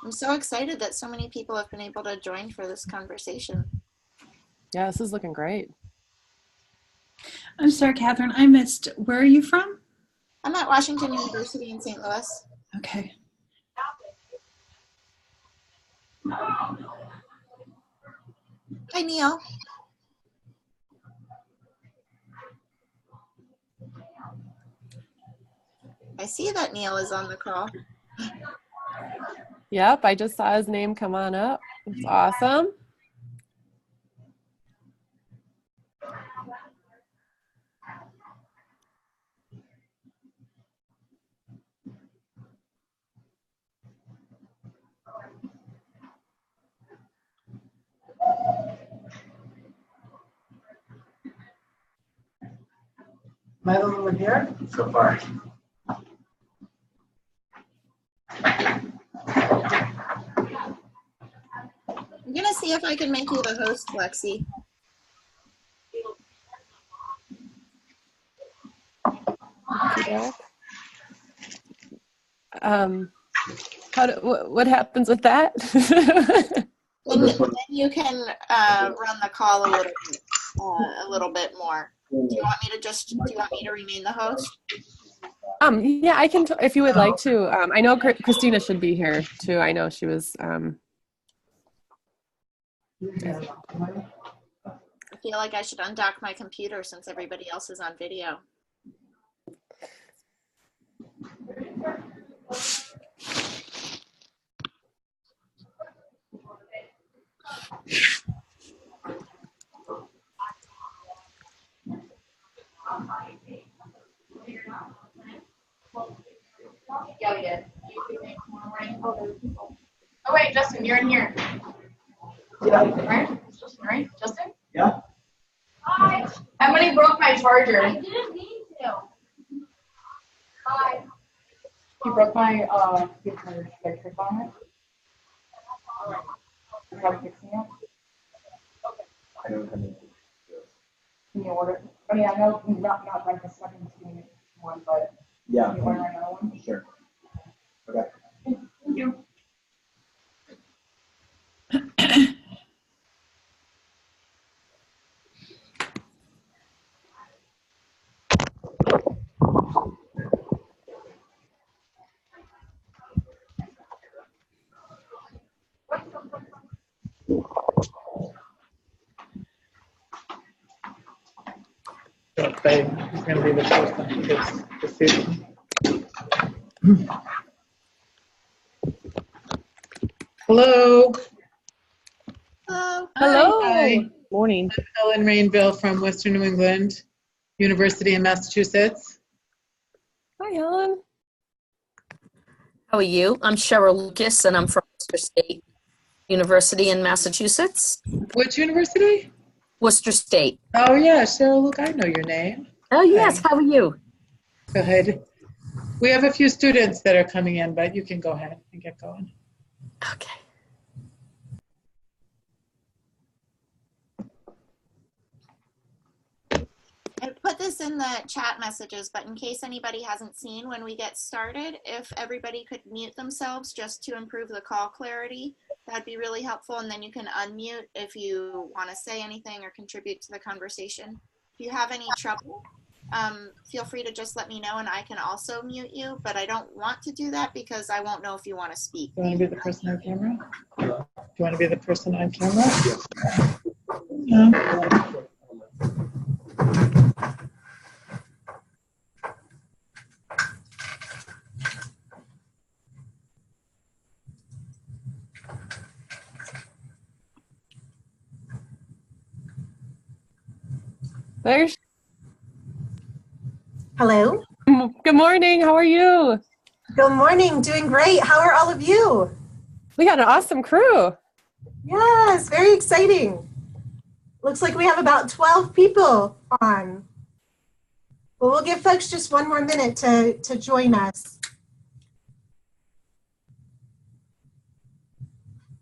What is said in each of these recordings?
I'm so excited that so many people have been able to join for this conversation. Yeah, this is looking great. I'm sorry, Catherine, I missed. Where are you from? I'm at Washington University in St. Louis. Okay. Hi, Neil. I see that Neil is on the call. Yep, I just saw his name come on up. It's awesome. Am I the only one here? So far. I'm going to see if I can make you the host, Lexi. What happens with that? Then you can run the call a little bit more. Do you want me to remain the host? Yeah, I can, if you would like to. I know Christina should be here too. I know she was. I feel like I should undock my computer since everybody else is on video. Yeah, we did. Oh wait, Justin, you're in here. Yeah. Right? It's Justin, right? Justin? Yeah. Hi. Emily broke my charger. I didn't mean to. Hi. You broke my electric on it. You have fixing it? I don't have any. Can you order? I mean, I know not like the second one, but Yeah. can you order another one? Sure. Okay. Thank you. Babe, he's going to be the first one who gets the season. Hello. Hello. Hello. Hi. Morning. I'm Ellen Rainville from Western New England University in Massachusetts. Hi, Ellen. How are you? I'm Cheryl Lucas, and I'm from Worcester State University in Massachusetts. Which university? Worcester State. Oh, yeah, Cheryl, look, I know your name. Oh, yes. Hi. How are you? Good. We have a few students that are coming in, but you can go ahead and get going. Okay. I put this in the chat messages, but in case anybody hasn't seen, when we get started, if everybody could mute themselves just to improve the call clarity, that'd be really helpful. And then you can unmute if you want to say anything or contribute to the conversation. If you have any trouble, feel free to just let me know and I can also mute you, but I don't want to do that because I won't know if you want to speak. Do you want to be the person on camera? Do you want to be the person on camera? No. There's. Hello. Good morning. How are you? Good morning. Doing great. How are all of you? We got an awesome crew. Yes, very exciting. Looks like we have about 12 people on. Well, we'll give folks just one more minute to join us.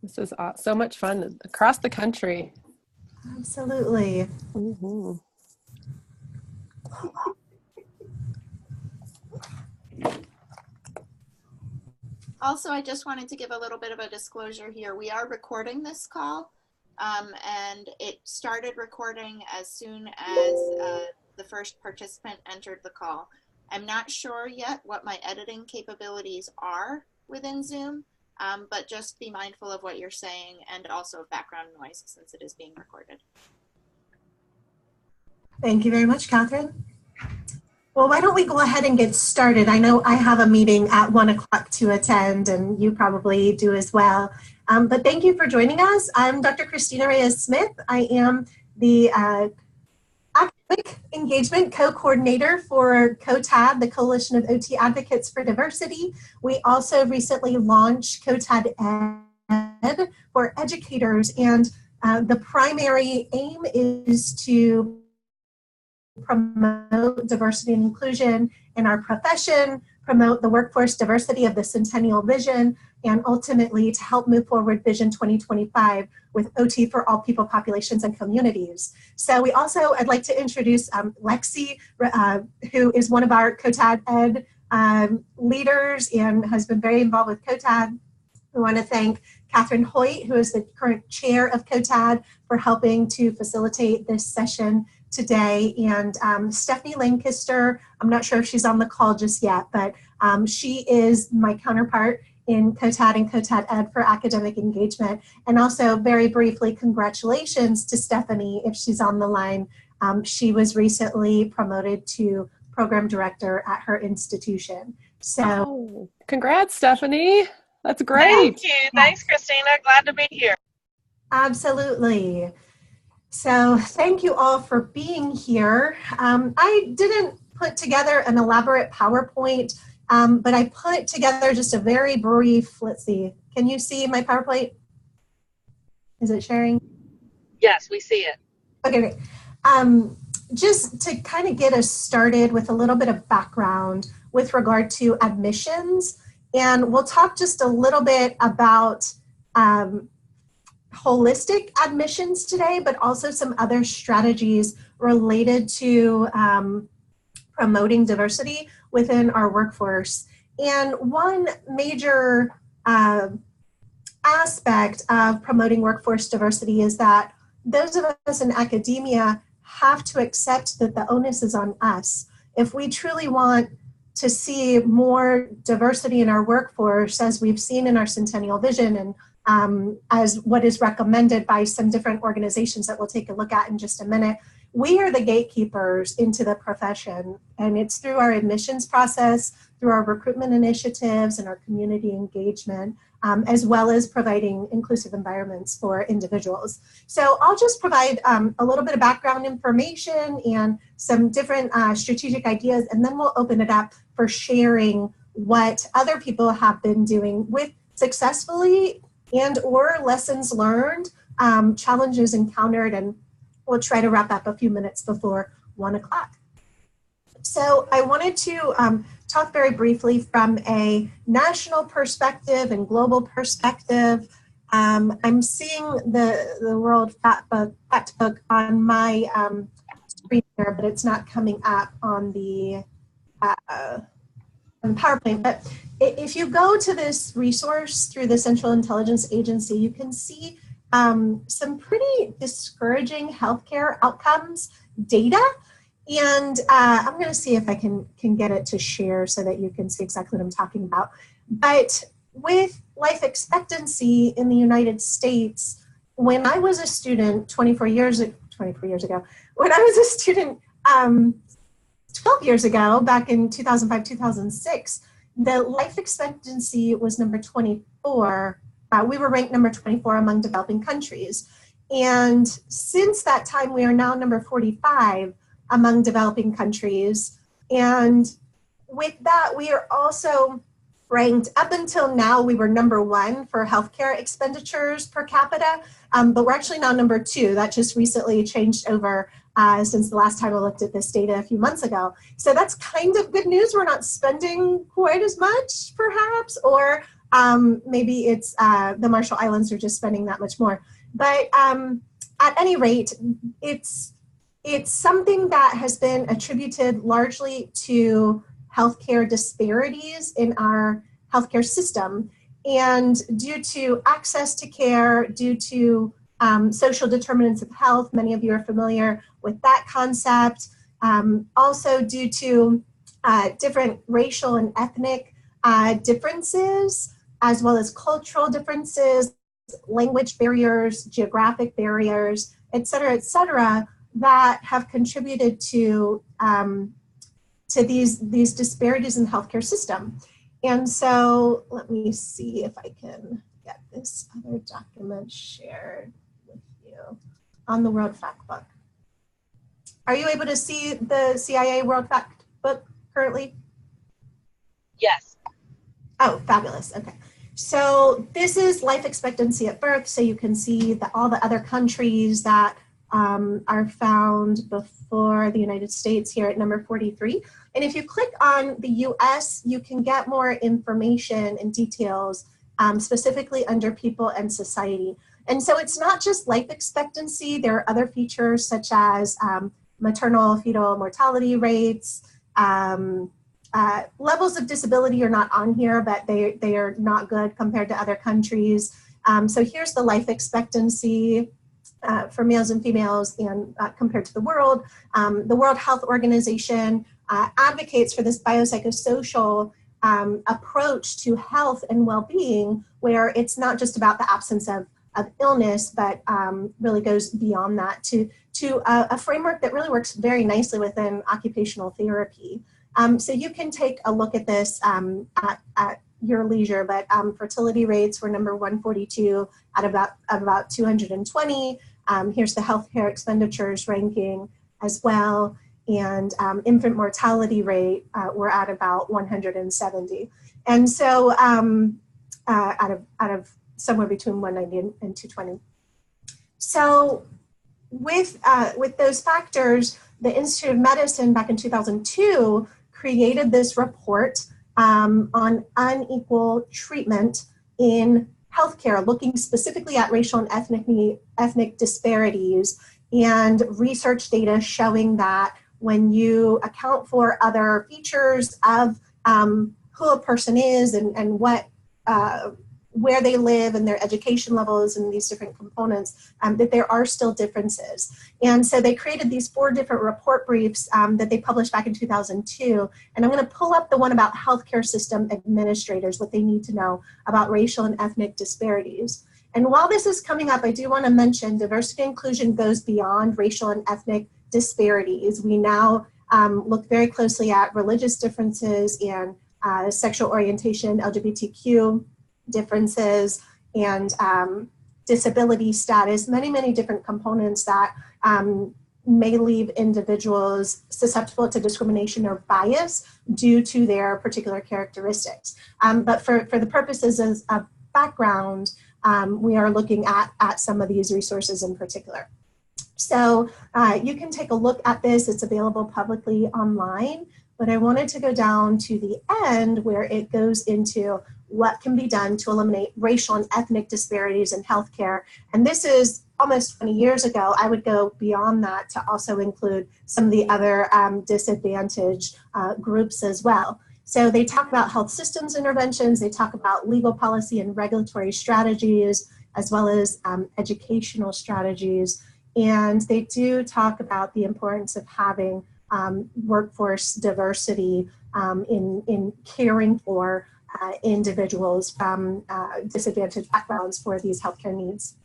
This is so much fun across the country. Absolutely. Mm-hmm. Also, I just wanted to give a little bit of a disclosure here. We are recording this call, and it started recording as soon as the first participant entered the call. I'm not sure yet what my editing capabilities are within Zoom, but just be mindful of what you're saying and also background noise since it is being recorded. Thank you very much, Catherine. Well, why don't we go ahead and get started? I know I have a meeting at 1 o'clock to attend, and you probably do as well. But thank you for joining us. I'm Dr. Christina Reyes-Smith. I am the Academic Engagement Co-Coordinator for COTAD, the Coalition of OT Advocates for Diversity. We also recently launched Cotaught Ed for educators, and the primary aim is to promote diversity and inclusion in our profession, promote the workforce diversity of the Centennial Vision, and ultimately to help move forward Vision 2025 with OT for all people, populations, and communities. So I'd like to introduce Lexi, who is one of our Cotaught Ed leaders and has been very involved with COTAD. We want to thank Catherine Hoyt, who is the current chair of COTAD, for helping to facilitate this session today, and Stephanie Lancaster. I'm not sure if she's on the call just yet, but she is my counterpart in COTAD and Cotaught Ed for academic engagement. And also, very briefly, congratulations to Stephanie if she's on the line. She was recently promoted to program director at her institution. So, Oh, congrats, Stephanie. That's great. Thank you. Thanks, Christina. Glad to be here. absolutely. So thank you all for being here. I didn't put together an elaborate PowerPoint, but I put together just a very brief, let's see, can you see my PowerPoint? Is it sharing? Yes, we see it. Okay, great. Just to kind of get us started with a little bit of background with regard to admissions, and we'll talk just a little bit about holistic admissions today, but also some other strategies related to promoting diversity within our workforce. And one major aspect of promoting workforce diversity is that those of us in academia have to accept that the onus is on us. If we truly want to see more diversity in our workforce, as we've seen in our Centennial Vision and as what is recommended by some different organizations that we'll take a look at in just a minute, we are the gatekeepers into the profession. And it's through our admissions process, through our recruitment initiatives and our community engagement, as well as providing inclusive environments for individuals. So I'll just provide a little bit of background information and some different strategic ideas, and then we'll open it up for sharing what other people have been doing with successfully and or lessons learned, challenges encountered, and we'll try to wrap up a few minutes before 1 o'clock. So I wanted to talk very briefly from a national perspective and global perspective. I'm seeing the World Fact Book on my screen here, but it's not coming up on the PowerPoint. But if you go to this resource through the Central Intelligence Agency, you can see some pretty discouraging healthcare outcomes data. And I'm going to see if I can get it to share so that you can see exactly what I'm talking about. But with life expectancy in the United States, when I was a student 24 years ago, when I was a student 12 years ago, back in 2005, 2006, the life expectancy was number 24. We were ranked number 24 among developing countries. And since that time, we are now number 45 among developing countries. And with that, we are also ranked, up until now, we were number 1 for healthcare expenditures per capita, but we're actually now number 2. That just recently changed over since the last time I looked at this data a few months ago. So that's kind of good news. We're not spending quite as much, perhaps, or maybe it's the Marshall Islands are just spending that much more. But at any rate, it's something that has been attributed largely to healthcare disparities in our healthcare system. And due to access to care, due to social determinants of health, many of you are familiar with that concept. Also due to different racial and ethnic differences, as well as cultural differences, language barriers, geographic barriers, et cetera, that have contributed to these disparities in the healthcare system. And so let me see if I can get this other document shared with you on the World Factbook. Are you able to see the CIA World Factbook currently? Yes. Oh, fabulous. Okay. So this is life expectancy at birth. So you can see all the other countries that are found before the United States here at number 43. And if you click on the US, you can get more information and details specifically under people and society. And so it's not just life expectancy. There are other features such as maternal fetal mortality rates. Levels of disability are not on here, but they are not good compared to other countries. So here's the life expectancy for males and females and compared to the world. The World Health Organization advocates for this biopsychosocial approach to health and well-being, where it's not just about the absence of illness, but really goes beyond that to a framework that really works very nicely within occupational therapy. So you can take a look at this at your leisure, but fertility rates were number 142 out of about 220. Here's the healthcare expenditures ranking as well. And infant mortality rate, we're at about 170. And so out of somewhere between 190 and 220. So with those factors, the Institute of Medicine back in 2002 created this report on unequal treatment in healthcare, looking specifically at racial and ethnic disparities and research data showing that when you account for other features of who a person is and what where they live and their education levels and these different components, that there are still differences. And so they created these 4 different report briefs that they published back in 2002. And I'm going to pull up the one about healthcare system administrators, what they need to know about racial and ethnic disparities. And while this is coming up, I do want to mention diversity and inclusion goes beyond racial and ethnic disparities. We now look very closely at religious differences and sexual orientation, LGBTQ differences, and disability status, many different components that may leave individuals susceptible to discrimination or bias due to their particular characteristics. But for the purposes of background, we are looking at some of these resources in particular. So you can take a look at this. It's available publicly online, but I wanted to go down to the end where it goes into what can be done to eliminate racial and ethnic disparities in healthcare. And this is almost 20 years ago. I would go beyond that to also include some of the other disadvantaged groups as well. So they talk about health systems interventions, they talk about legal policy and regulatory strategies, as well as educational strategies. And they do talk about the importance of having workforce diversity in caring for individuals from disadvantaged backgrounds for these healthcare needs.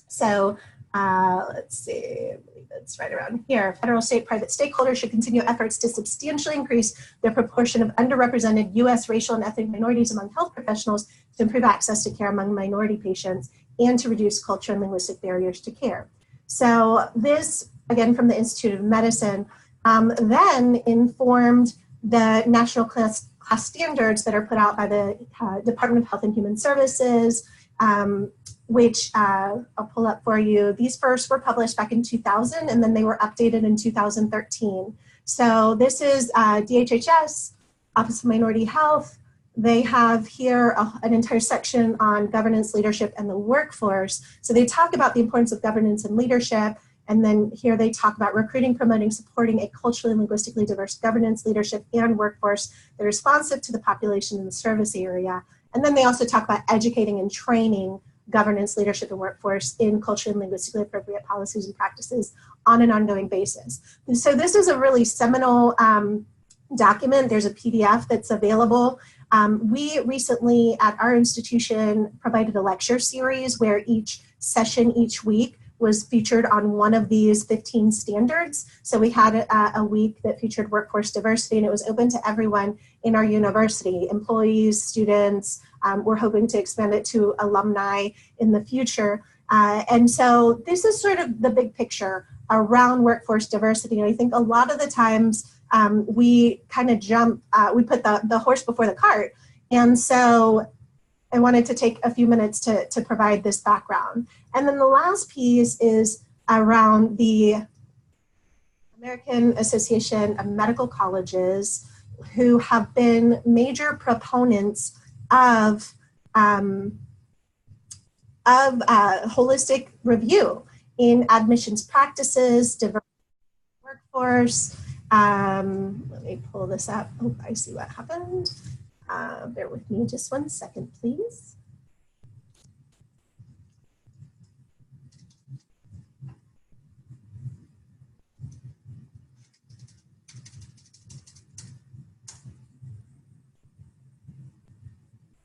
So let's see, I believe it's right around here. Federal, state, private stakeholders should continue efforts to substantially increase the proportion of underrepresented U.S. racial and ethnic minorities among health professionals to improve access to care among minority patients and to reduce cultural and linguistic barriers to care. So this, again, from the Institute of Medicine, then informed the national class standards that are put out by the Department of Health and Human Services, which I'll pull up for you. These first were published back in 2000, and then they were updated in 2013. So this is DHHS, Office of Minority Health. They have here an entire section on governance, leadership, and the workforce. So they talk about the importance of governance and leadership And then here they talk about recruiting, promoting, supporting a culturally and linguistically diverse governance, leadership, and workforce that are responsive to the population in the service area. And then they also talk about educating and training governance, leadership, and workforce in culturally and linguistically appropriate policies and practices on an ongoing basis. And so this is a really seminal document. There's a PDF that's available. We recently at our institution provided a lecture series where each session each week was featured on one of these 15 standards. So we had a week that featured workforce diversity, and it was open to everyone in our university, employees, students. We're hoping to expand it to alumni in the future. And so this is sort of the big picture around workforce diversity. And I think a lot of the times we kind of we put the horse before the cart. And so I wanted to take a few minutes to provide this background. And then the last piece is around the American Association of Medical Colleges, who have been major proponents of holistic review in admissions practices, diverse workforce. Let me pull this up. Oh, I see what happened. Bear with me just 1 second, please.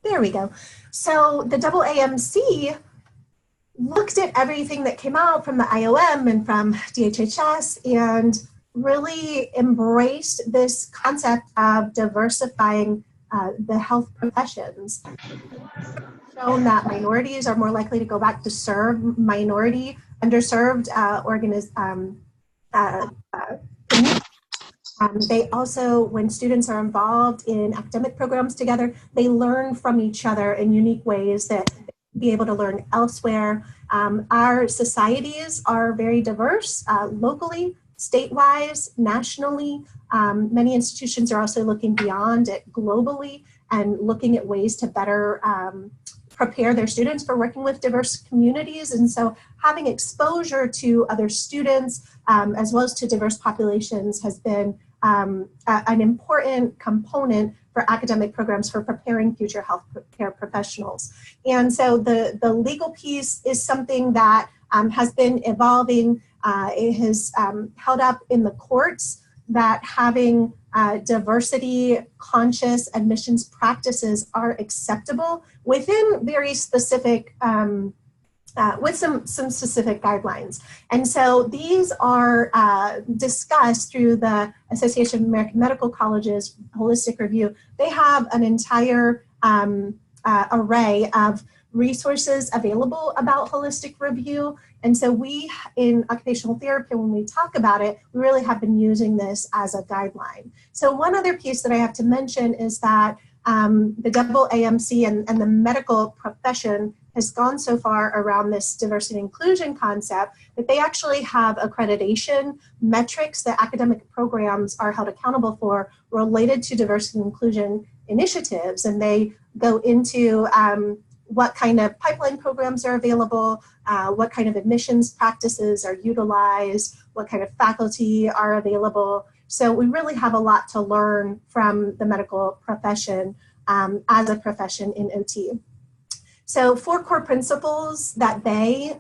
There we go. So the Double AMC looked at everything that came out from the IOM and from DHHS and really embraced this concept of diversifying the health professions. Shown that minorities are more likely to go back to serve underserved they also, when students are involved in academic programs together, they learn from each other in unique ways that they be able to learn elsewhere. Our societies are very diverse locally, state-wise, nationally. Many institutions are also looking beyond it globally and looking at ways to better prepare their students for working with diverse communities. And so having exposure to other students as well as to diverse populations has been an important component for academic programs for preparing future healthcare professionals. And so the legal piece is something that has been evolving. It has held up in the courts that having diversity conscious admissions practices are acceptable within very specific with some specific guidelines. And so these are discussed through the Association of American Medical Colleges Holistic Review. They have an entire array of resources available about holistic review. And so we, in occupational therapy, when we talk about it, we really have been using this as a guideline. So one other piece that I have to mention is that the Double AMC and the medical profession has gone so far around this diversity and inclusion concept that they actually have accreditation metrics that academic programs are held accountable for related to diversity and inclusion initiatives. And they go into what kind of pipeline programs are available, what kind of admissions practices are utilized, what kind of faculty are available. So we really have a lot to learn from the medical profession as a profession in OT. So 4 core principles that they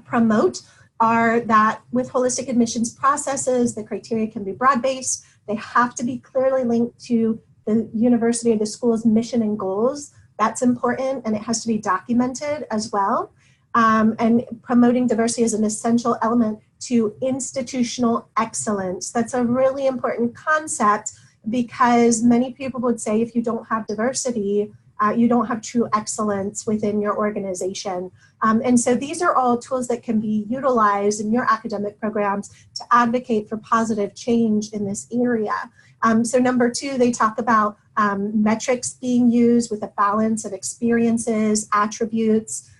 promote are that with holistic admissions processes, the criteria can be broad-based. They have to be clearly linked to the university or the school's mission and goals. That's important, and it has to be documented as well. And promoting diversity is an essential element to institutional excellence. That's a really important concept because many people would say if you don't have diversity, you don't have true excellence within your organization. And so these are all tools that can be utilized in your academic programs to advocate for positive change in this area. So number 2, they talk about metrics being used with a balance of experiences, attributes,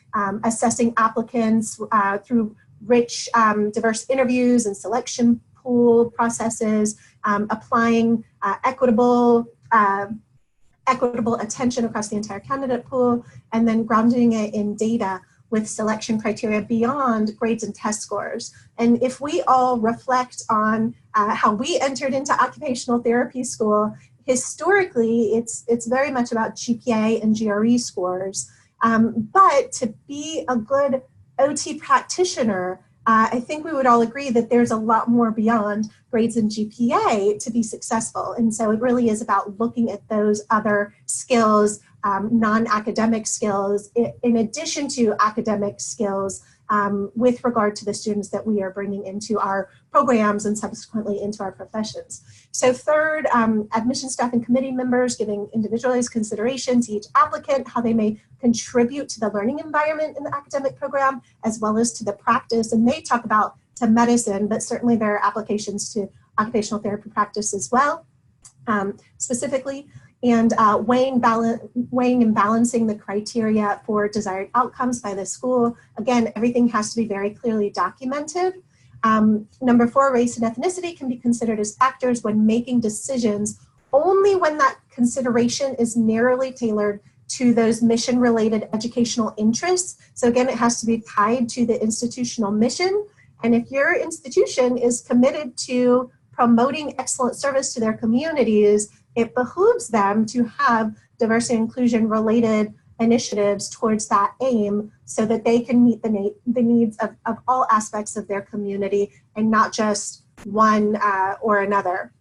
assessing applicants through rich, diverse interviews and selection pool processes, applying equitable attention across the entire candidate pool, and then grounding it in data with selection criteria beyond grades and test scores. And if we all reflect on how we entered into occupational therapy school, historically, it's very much about GPA and GRE scores. But to be a good OT practitioner, I think we would all agree that there's a lot more beyond grades and GPA to be successful. And so it really is about looking at those other skills, non-academic skills, in addition to academic skills, with regard to the students that we are bringing into our programs and subsequently into our professions. So third, admission staff and committee members giving individualized consideration to each applicant, how they may contribute to the learning environment in the academic program, as well as to the practice. And they talk about to medicine, but certainly there are applications to occupational therapy practice as well, specifically. And weighing and balancing the criteria for desired outcomes by the school. Again, everything has to be very clearly documented. Number 4, race and ethnicity can be considered as factors when making decisions only when that consideration is narrowly tailored to those mission-related educational interests. So again, it has to be tied to the institutional mission. And if your institution is committed to promoting excellent service to their communities, it behooves them to have diversity and inclusion related initiatives towards that aim so that they can meet the needs of all aspects of their community and not just one or another.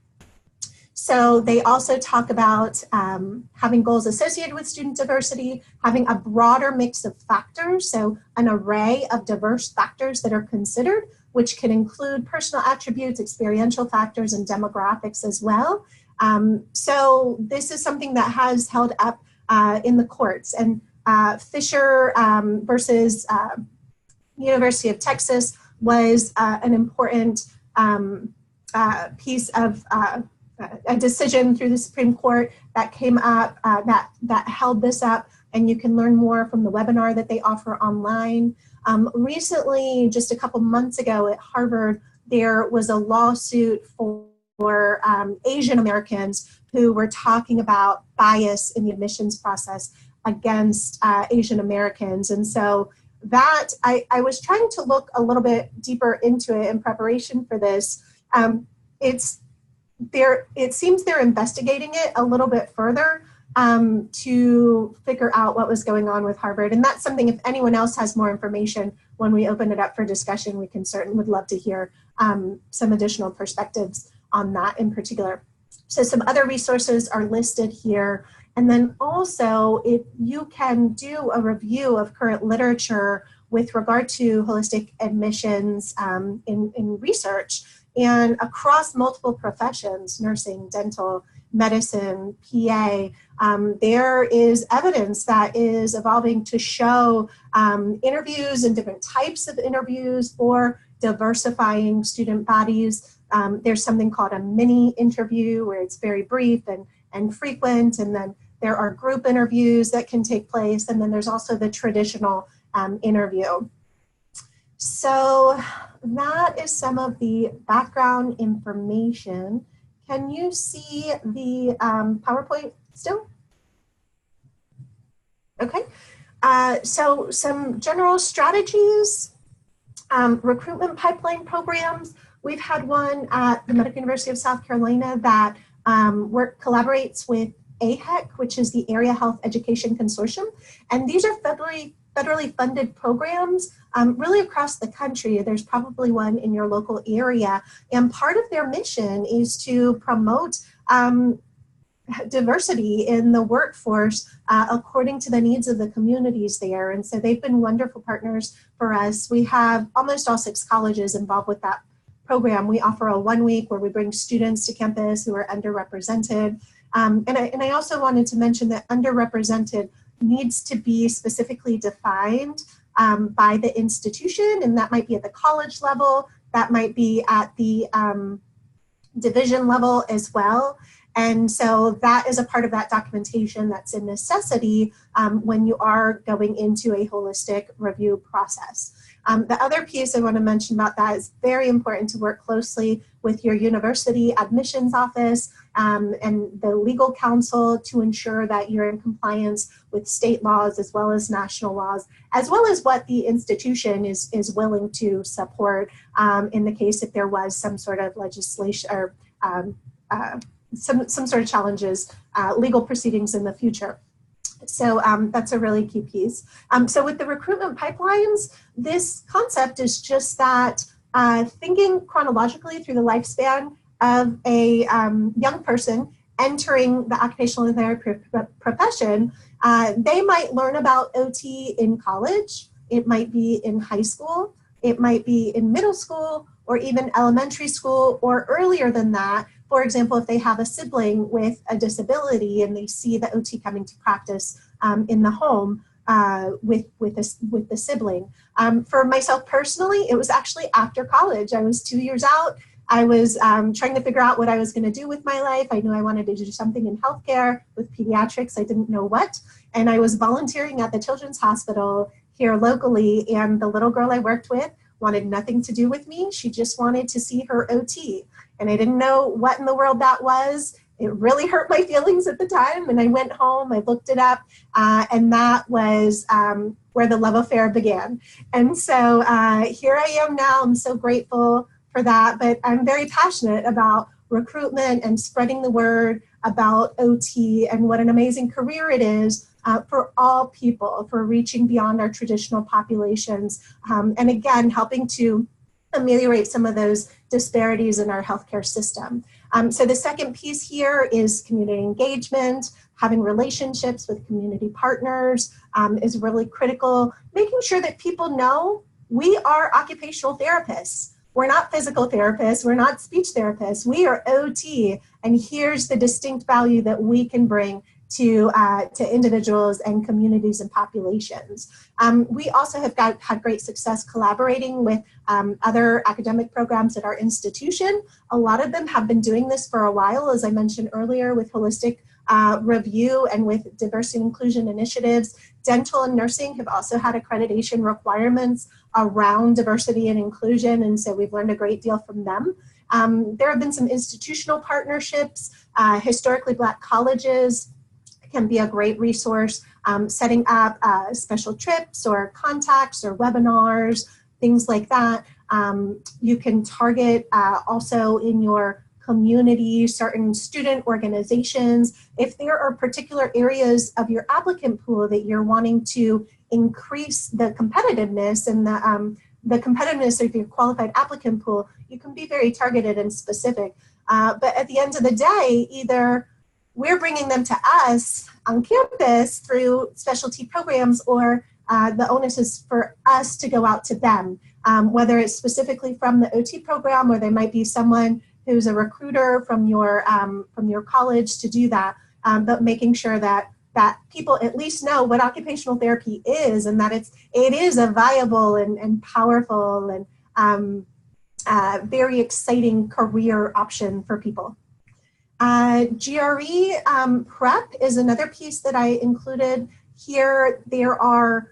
So they also talk about having goals associated with student diversity, having a broader mix of factors, so an array of diverse factors that are considered, which can include personal attributes, experiential factors, and demographics as well. So this is something that has held up in the courts. And Fisher versus University of Texas was an important piece of a decision through the Supreme Court that came up, that held this up, and you can learn more from the webinar that they offer online. Recently, just a couple months ago at Harvard, there was a lawsuit for Asian Americans who were talking about bias in the admissions process against Asian Americans. And so that, I was trying to look a little bit deeper into it in preparation for this. It seems they're investigating it a little bit further to figure out what was going on with Harvard. And that's something, if anyone else has more information, when we open it up for discussion, we can certainly would love to hear some additional perspectives on that in particular. So some other resources are listed here. And then also, if you can do a review of current literature with regard to holistic admissions in research and across multiple professions, nursing, dental, medicine, PA, there is evidence that is evolving to show interviews and different types of interviews for diversifying student bodies. There's something called a mini interview where it's very brief and frequent, and then there are group interviews that can take place, and then there's also the traditional interview. So that is some of the background information. Can you see the PowerPoint still? Okay, so some general strategies, recruitment pipeline programs. We've had one at the Medical University of South Carolina that collaborates with AHEC, which is the Area Health Education Consortium. And these are federally funded programs really across the country. There's probably one in your local area. And part of their mission is to promote diversity in the workforce according to the needs of the communities there. And so they've been wonderful partners for us. We have almost all 6 colleges involved with that program. We offer a 1 week where we bring students to campus who are underrepresented. And I also wanted to mention that underrepresented needs to be specifically defined by the institution, and that might be at the college level, that might be at the division level as well. And so that is a part of that documentation that's a necessity when you are going into a holistic review process. The other piece I want to mention about that is very important to work closely with your university admissions office and the legal counsel to ensure that you're in compliance with state laws as well as national laws, as well as what the institution is willing to support in the case if there was some sort of legislation or some sort of challenges, legal proceedings in the future. So that's a really key piece. So with the recruitment pipelines, this concept is just that thinking chronologically through the lifespan of a young person entering the occupational therapy profession, they might learn about OT in college, it might be in high school, it might be in middle school, or even elementary school, or earlier than that. For example, if they have a sibling with a disability and they see the OT coming to practice in the home with the sibling. For myself personally, it was actually after college. I was 2 years out. I was trying to figure out what I was going to do with my life. I knew I wanted to do something in healthcare with pediatrics. I didn't know what. And I was volunteering at the Children's Hospital here locally. And the little girl I worked with wanted nothing to do with me. She just wanted to see her OT. And I didn't know what in the world that was. It really hurt my feelings at the time. And I went home, I looked it up, and that was where the love affair began. And so here I am now. I'm so grateful for that. But I'm very passionate about recruitment and spreading the word about OT and what an amazing career it is for all people, for reaching beyond our traditional populations. And again, helping to ameliorate some of those disparities in our healthcare system. So the second piece here is community engagement, having relationships with community partners is really critical. Making sure that people know we are occupational therapists. We're not physical therapists, we're not speech therapists, we are OT, and here's the distinct value that we can bring to individuals and communities and populations. We also have had great success collaborating with other academic programs at our institution. A lot of them have been doing this for a while, as I mentioned earlier, with holistic review and with diversity and inclusion initiatives. Dental and nursing have also had accreditation requirements around diversity and inclusion, and so we've learned a great deal from them. There have been some institutional partnerships. Historically Black colleges can be a great resource, setting up special trips or contacts or webinars, things like that. You can target also in your community certain student organizations. If there are particular areas of your applicant pool that you're wanting to increase the competitiveness and the competitiveness of your qualified applicant pool, you can be very targeted and specific. But at the end of the day, either we're bringing them to us on campus through specialty programs, or the onus is for us to go out to them, whether it's specifically from the OT program, or there might be someone who's a recruiter from your college to do that, but making sure that people at least know what occupational therapy is, and that it is a viable and powerful and very exciting career option for people. GRE prep is another piece that I included here. There are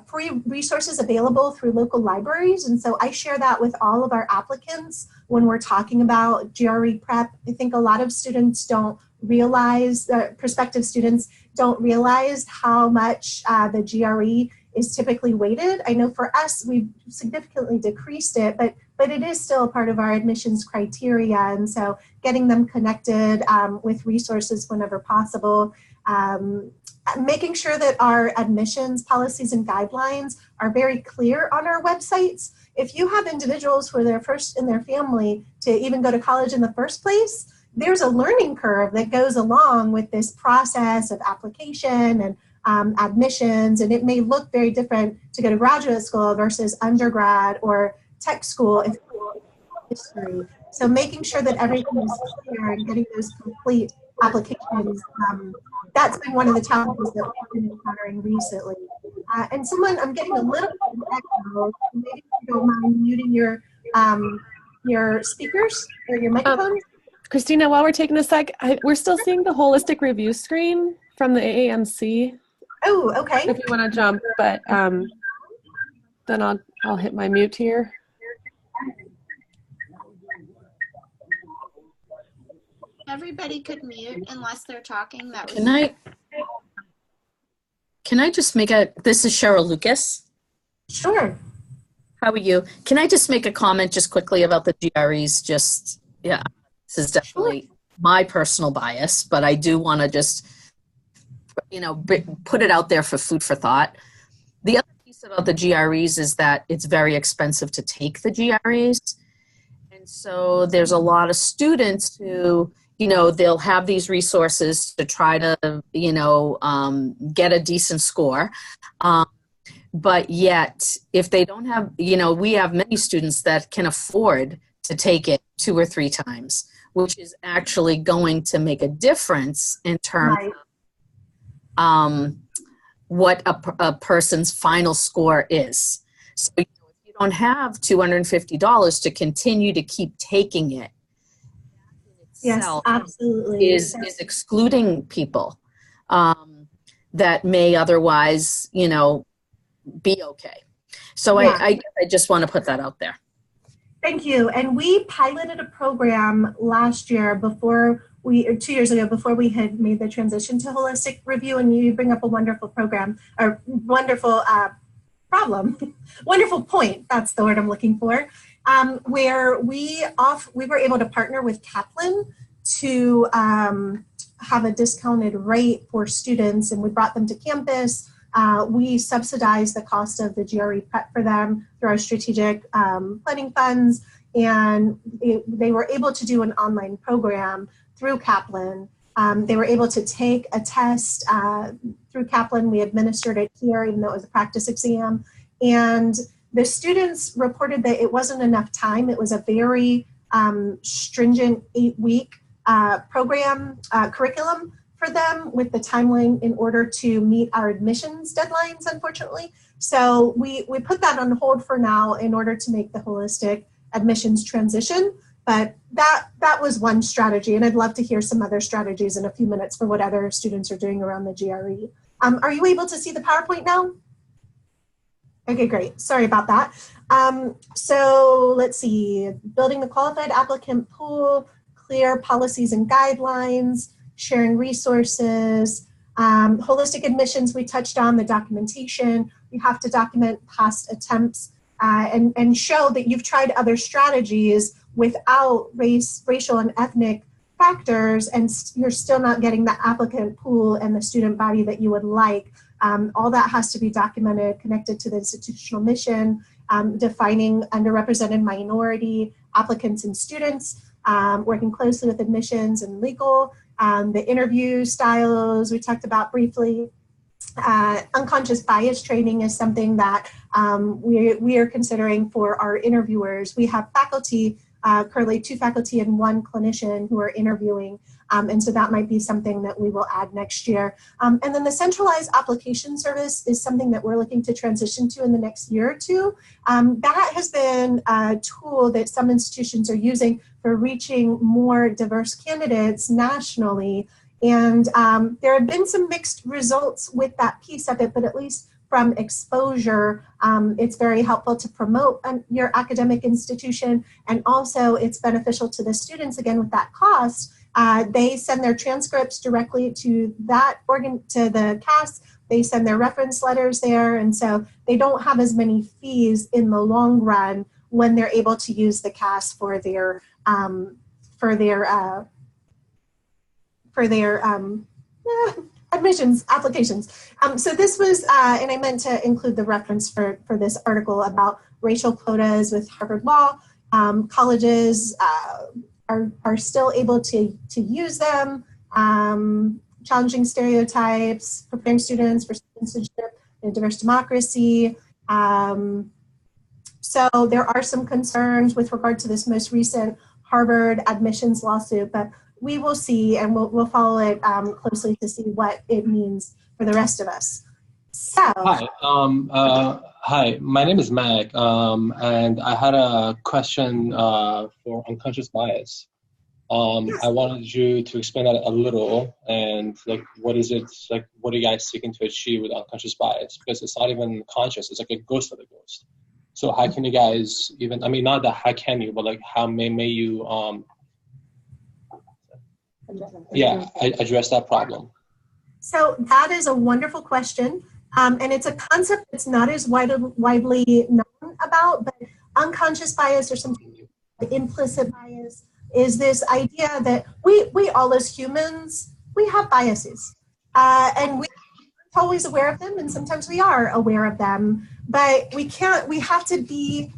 free resources available through local libraries, and so I share that with all of our applicants when we're talking about GRE prep. I think a lot of students don't realize, prospective students don't realize how much the GRE is typically weighted. I know for us, we've significantly decreased it, but it is still a part of our admissions criteria, and so getting them connected with resources whenever possible. Making sure that our admissions policies and guidelines are very clear on our websites. If you have individuals who are their first in their family to even go to college in the first place, there's a learning curve that goes along with this process of application and admissions, and it may look very different to go to graduate school versus undergrad or tech school in history. So making sure that everything is clear and getting those complete applications, that's been one of the challenges that we've been encountering recently. And I'm getting a little bit of echo. Maybe if you don't mind muting your speakers or your microphones. Christina, while we're taking a sec, we're still seeing the holistic review screen from the AAMC. Oh, okay. If you want to jump, but then I'll hit my mute here. Everybody could mute unless they're talking. That was Can I just make this is Cheryl Lucas. Sure. How are you? Can I just make a comment just quickly about the GREs? This is definitely my personal bias, but I do want to just, put it out there for food for thought. The other piece about the GREs is that it's very expensive to take the GREs. And so there's a lot of students who, they'll have these resources to try to, get a decent score. But yet, if they don't have, we have many students that can afford to take it 2 or 3 times, which is actually going to make a difference in terms of what a person's final score is. So if you don't have $250 to continue to keep taking it, Yes, absolutely. is excluding people that may otherwise, be okay. So I just want to put that out there. Thank you. And we piloted a program last year 2 years ago, before we had made the transition to holistic review. And you bring up a wonderful program, or wonderful problem, wonderful point. That's the word I'm looking for. Where we were able to partner with Kaplan to have a discounted rate for students, and we brought them to campus. We subsidized the cost of the GRE prep for them through our strategic planning funds, and they were able to do an online program through Kaplan. They were able to take a test through Kaplan. We administered it here, even though it was a practice exam. And the students reported that it wasn't enough time. It was a very stringent 8-week curriculum for them with the timeline in order to meet our admissions deadlines, unfortunately. So we put that on hold for now in order to make the holistic admissions transition. But that was one strategy, and I'd love to hear some other strategies in a few minutes for what other students are doing around the GRE. Are you able to see the PowerPoint now? Okay, great. Sorry about that. So let's see, building the qualified applicant pool, clear policies and guidelines, sharing resources, holistic admissions, we touched on the documentation. You have to document past attempts and show that you've tried other strategies without racial and ethnic factors, and you're still not getting the applicant pool and the student body that you would like. All that has to be documented, connected to the institutional mission, defining underrepresented minority applicants and students, working closely with admissions and legal, the interview styles we talked about briefly. Unconscious bias training is something that we are considering for our interviewers. We have faculty, currently 2 faculty and 1 clinician who are interviewing, and so that might be something that we will add next year. And then the centralized application service is something that we're looking to transition to in the next year or 2. That has been a tool that some institutions are using for reaching more diverse candidates nationally. And there have been some mixed results with that piece of it, but at least from exposure, it's very helpful to promote your academic institution, and also it's beneficial to the students, again, with that cost. They send their transcripts directly to to the CAS. They send their reference letters there, and so they don't have as many fees in the long run when they're able to use the CAS for their admissions applications. So this was, and I meant to include the reference for this article about racial quotas with Harvard Law. Colleges are still able to use them, challenging stereotypes, preparing students for citizenship in a diverse democracy. So there are some concerns with regard to this most recent Harvard admissions lawsuit, but we will see, and we'll follow it closely to see what it means for the rest of us. So. Hi, my name is Mag, and I had a question for unconscious bias. Yes. I wanted you to explain that a little, and what is it, what are you guys seeking to achieve with unconscious bias? Because it's not even conscious, it's like a ghost of a ghost. So how can you guys even, not that how can you, but how may you, Yeah, I address that problem. So that is a wonderful question. And it's a concept that's not as widely known about, but unconscious bias or some implicit bias is this idea that we all as humans, we have biases. And we aren't always aware of them, and sometimes we are aware of them, but we have to be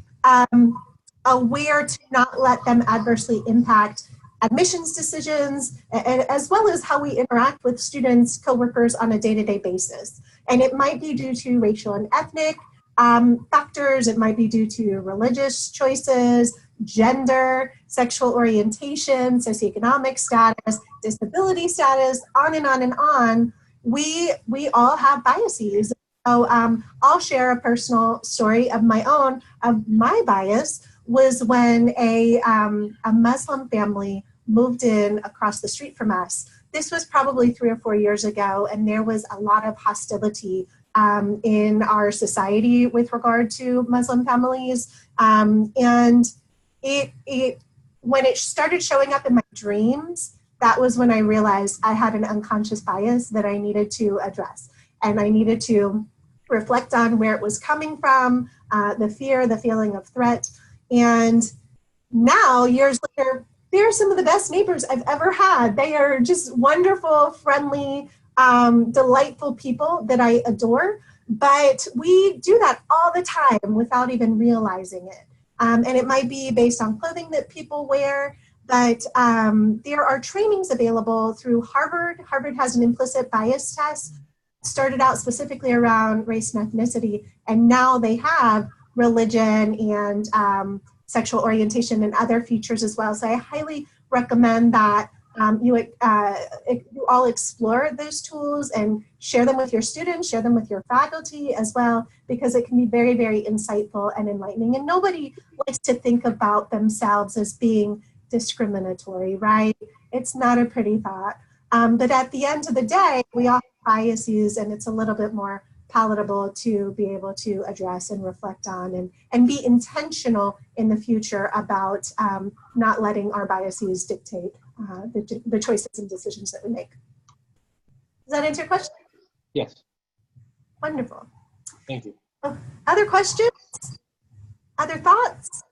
aware to not let them adversely impact admissions decisions, as well as how we interact with students, coworkers on a day-to-day basis. And it might be due to racial and ethnic factors, it might be due to religious choices, gender, sexual orientation, socioeconomic status, disability status, on and on and on. We all have biases. So I'll share a personal story of my own. Of my bias was when a Muslim family moved in across the street from us. This was probably 3 or 4 years ago, and there was a lot of hostility in our society with regard to Muslim families. And when it started showing up in my dreams, that was when I realized I had an unconscious bias that I needed to address. And I needed to reflect on where it was coming from, the fear, the feeling of threat. And now, years later, they're some of the best neighbors I've ever had. They are just wonderful, friendly, delightful people that I adore. But we do that all the time without even realizing it. And it might be based on clothing that people wear, but there are trainings available through Harvard. Harvard has an implicit bias test, started out specifically around race and ethnicity, and now they have religion and sexual orientation and other features as well. So I highly recommend that you all explore those tools and share them with your students, share them with your faculty as well, because it can be very, very insightful and enlightening. And nobody likes to think about themselves as being discriminatory, right? It's not a pretty thought. But at the end of the day, we all have biases, and it's a little bit more palatable to be able to address and reflect on and be intentional in the future about not letting our biases dictate the choices and decisions that we make. Does that answer your question? Yes. Wonderful. Thank you. Other questions? Other thoughts?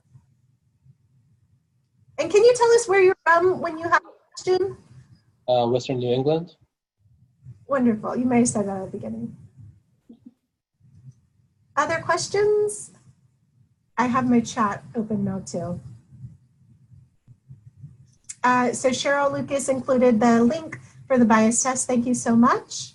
And can you tell us where you're from when you have a question? Western New England. Wonderful. You may have said that at the beginning. Other questions? I have my chat open now too. So Cheryl Lucas included the link for the bias test. Thank you so much.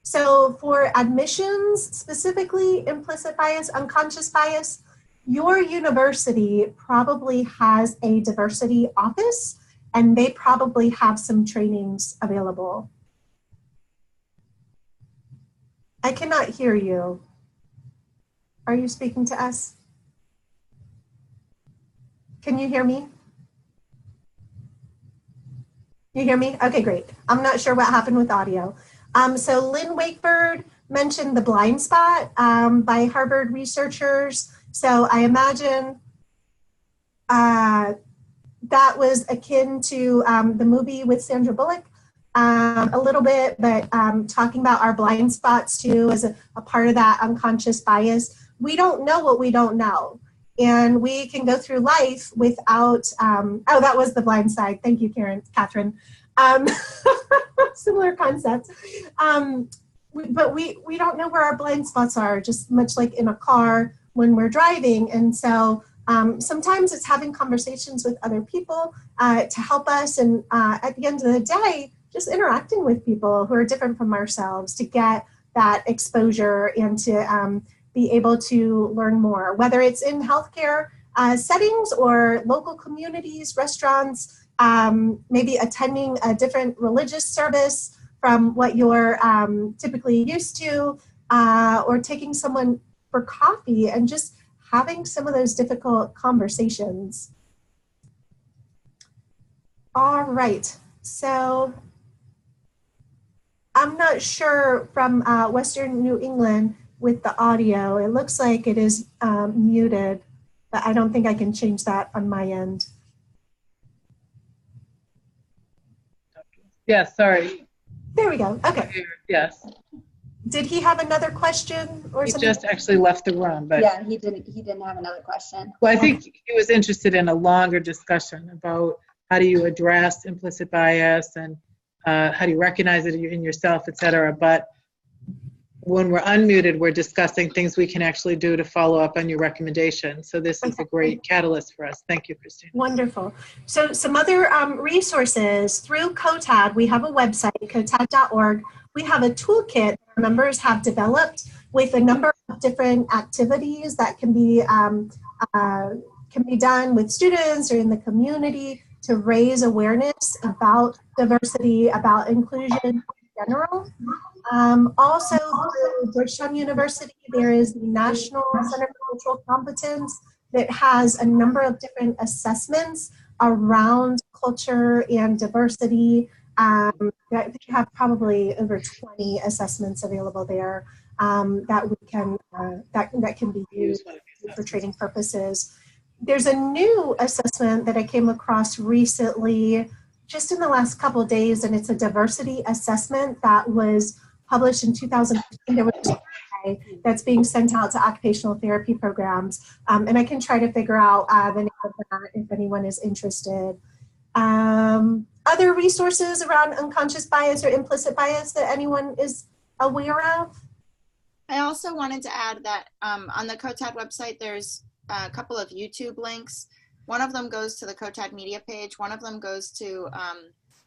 So for admissions, specifically implicit bias, unconscious bias, your university probably has a diversity office, and they probably have some trainings available. I cannot hear you. Are you speaking to us? Can you hear me? You hear me? Okay, great. I'm not sure what happened with audio. So Lynn Wakeford mentioned the blind spot by Harvard researchers. So I imagine that was akin to the movie with Sandra Bullock a little bit, but talking about our blind spots too as a part of that unconscious bias. We don't know what we don't know. And we can go through life without, oh, that was The Blind Side. Thank you, Catherine. Similar concept. But we don't know where our blind spots are, just much like in a car when we're driving. And so sometimes it's having conversations with other people to help us. And at the end of the day, just interacting with people who are different from ourselves to get that exposure and to be able to learn more, whether it's in healthcare settings or local communities, restaurants, maybe attending a different religious service from what you're typically used to, or taking someone for coffee and just having some of those difficult conversations. All right, so I'm not sure from Western New England with the audio. It looks like it is muted, but I don't think I can change that on my end. Yes, sorry. There we go. Okay. Yes. Did he have another question or He something? just actually left the room, but Yeah, he didn't have another question. well, I think he was interested in a longer discussion about how do you address implicit bias and how do you recognize it in yourself, et cetera. But when we're unmuted, we're discussing things we can actually do to follow up on your recommendation. So this is a great catalyst for us. Thank you, Christine. Wonderful. So some other resources through COTAD. We have a website, cotad.org. We have a toolkit that our members have developed with a number of different activities that can be done with students or in the community to raise awareness about diversity, about inclusion in general. Also, through Georgetown University, there is the National Center for Cultural Competence that has a number of different assessments around culture and diversity. I think you have probably over 20 assessments available there that we can that can be used for training purposes. There's a new assessment that I came across recently, just in the last couple of days, and it's a diversity assessment that was published in 2015. There was a survey that's being sent out to occupational therapy programs, and I can try to figure out the name of that if anyone is interested. Other resources around unconscious bias or implicit bias that anyone is aware of? I also wanted to add that on the COTAD website, there's a couple of YouTube links. One of them goes to the COTAD media page. One of them goes to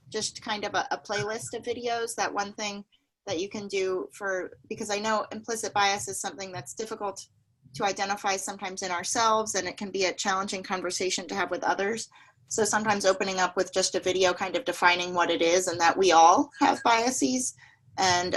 just kind of a playlist of videos. That one thing that you can do because I know implicit bias is something that's difficult to identify sometimes in ourselves, and it can be a challenging conversation to have with others. So sometimes opening up with just a video kind of defining what it is and that we all have biases and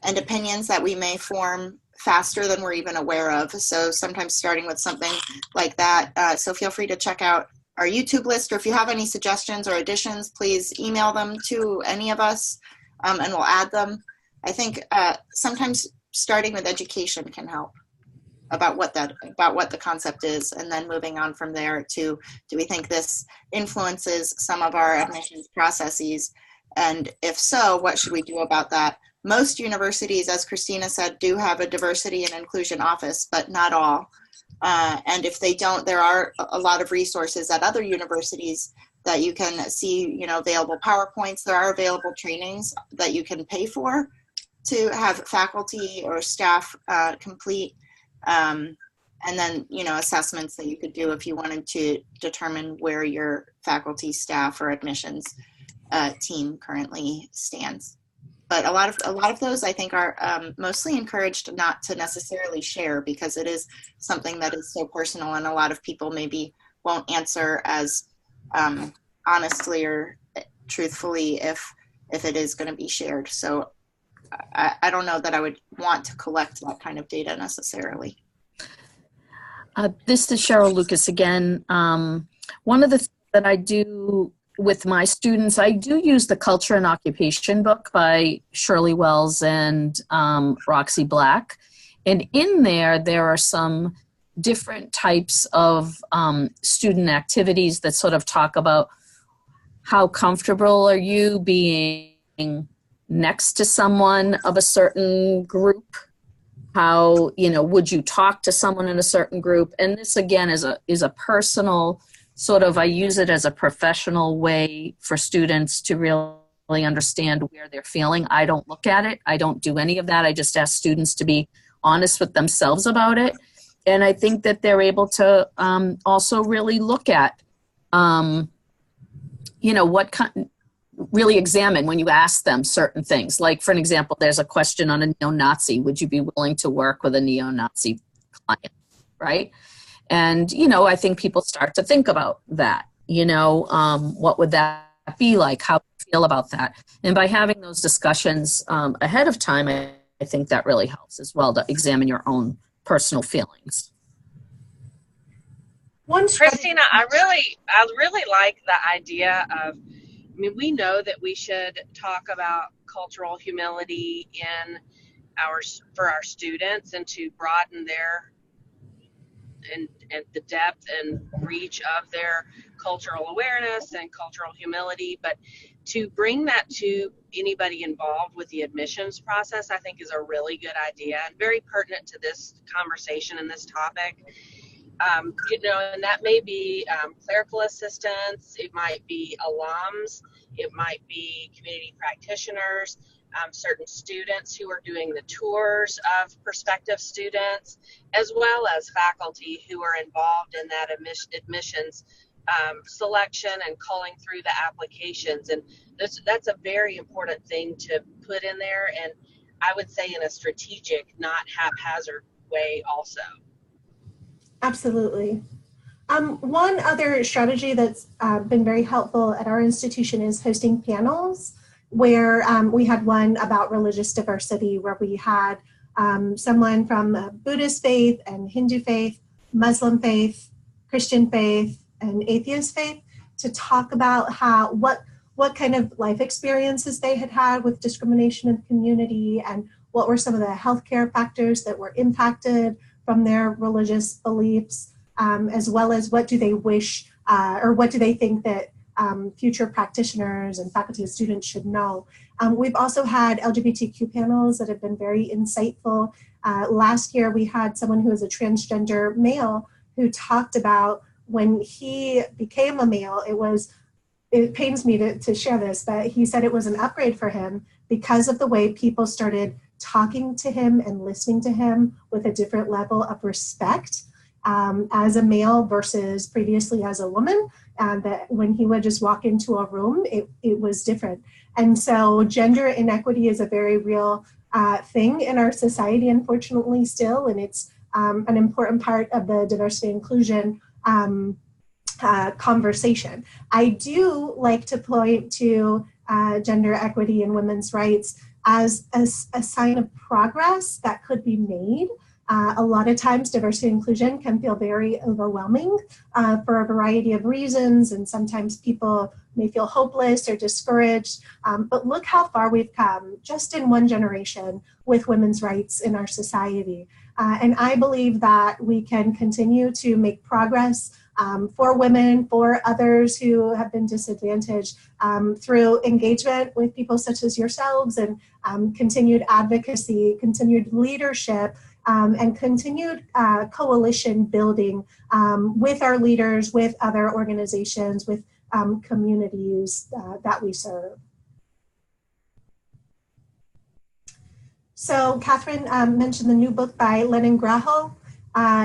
opinions that we may form faster than we're even aware of. So sometimes starting with something like that. So feel free to check out our YouTube list, or if you have any suggestions or additions, please email them to any of us and we'll add them. I think sometimes starting with education can help about what the concept is, and then moving on from there to, do we think this influences some of our admissions processes? And if so, what should we do about that? Most universities, as Christina said, do have a diversity and inclusion office, but not all. And if they don't, there are a lot of resources at other universities that you can see, available PowerPoints. There are available trainings that you can pay for to have faculty or staff complete. And then, assessments that you could do if you wanted to determine where your faculty, staff, or admissions team currently stands. But a lot of those, I think, are mostly encouraged not to necessarily share, because it is something that is so personal, and a lot of people maybe won't answer as honestly or truthfully if it is going to be shared. So I don't know that I would want to collect that kind of data necessarily. This is Cheryl Lucas again. One of the things that I do with my students, I do use the Culture and Occupation book by Shirley Wells and Roxy Black. And in there are some different types of student activities that sort of talk about how comfortable are you being next to someone of a certain group? How, would you talk to someone in a certain group? And this, again, is a personal sort of, I use it as a professional way for students to really understand where they're feeling. I don't look at it. I don't do any of that. I just ask students to be honest with themselves about it. And I think that they're able to also really look at, what kind, really examine when you ask them certain things. Like, for an example, there's a question on a neo-Nazi. Would you be willing to work with a neo-Nazi client, right? And, I think people start to think about that, what would that be like? How do you feel about that? And by having those discussions ahead of time, I think that really helps as well to examine your own personal feelings. Christina, I really like the idea of, we know that we should talk about cultural humility for our students, and to broaden their and the depth and reach of their cultural awareness and cultural humility. But to bring that to anybody involved with the admissions process, I think is a really good idea and very pertinent to this conversation and this topic. And that may be clerical assistants, it might be alums, it might be community practitioners, certain students who are doing the tours of prospective students, as well as faculty who are involved in that admissions selection and culling through the applications. And that's a very important thing to put in there, and I would say in a strategic, not haphazard way also. Absolutely. One other strategy that's been very helpful at our institution is hosting panels, where we had one about religious diversity, where we had someone from Buddhist faith and Hindu faith, Muslim faith, Christian faith, and atheist faith to talk about what kind of life experiences they had had with discrimination in the community, and what were some of the healthcare factors that were impacted from their religious beliefs, as well as what do they wish or what do they think that future practitioners and faculty and students should know. We've also had LGBTQ panels that have been very insightful. Last year we had someone who is a transgender male who talked about when he became a male, it pains me to share this, but he said it was an upgrade for him because of the way people started talking to him and listening to him with a different level of respect as a male versus previously as a woman. That when he would just walk into a room, it was different. And so gender inequity is a very real thing in our society, unfortunately, still, and it's an important part of the diversity and inclusion conversation. I do like to point to gender equity and women's rights as a sign of progress that could be made. A lot of times diversity and inclusion can feel very overwhelming for a variety of reasons, and sometimes people may feel hopeless or discouraged, but look how far we've come just in one generation with women's rights in our society. And I believe that we can continue to make progress for women, for others who have been disadvantaged through engagement with people such as yourselves, and continued advocacy, continued leadership, and continued coalition building with our leaders, with other organizations, with communities that we serve. So Catherine mentioned the new book by Lennon Graham.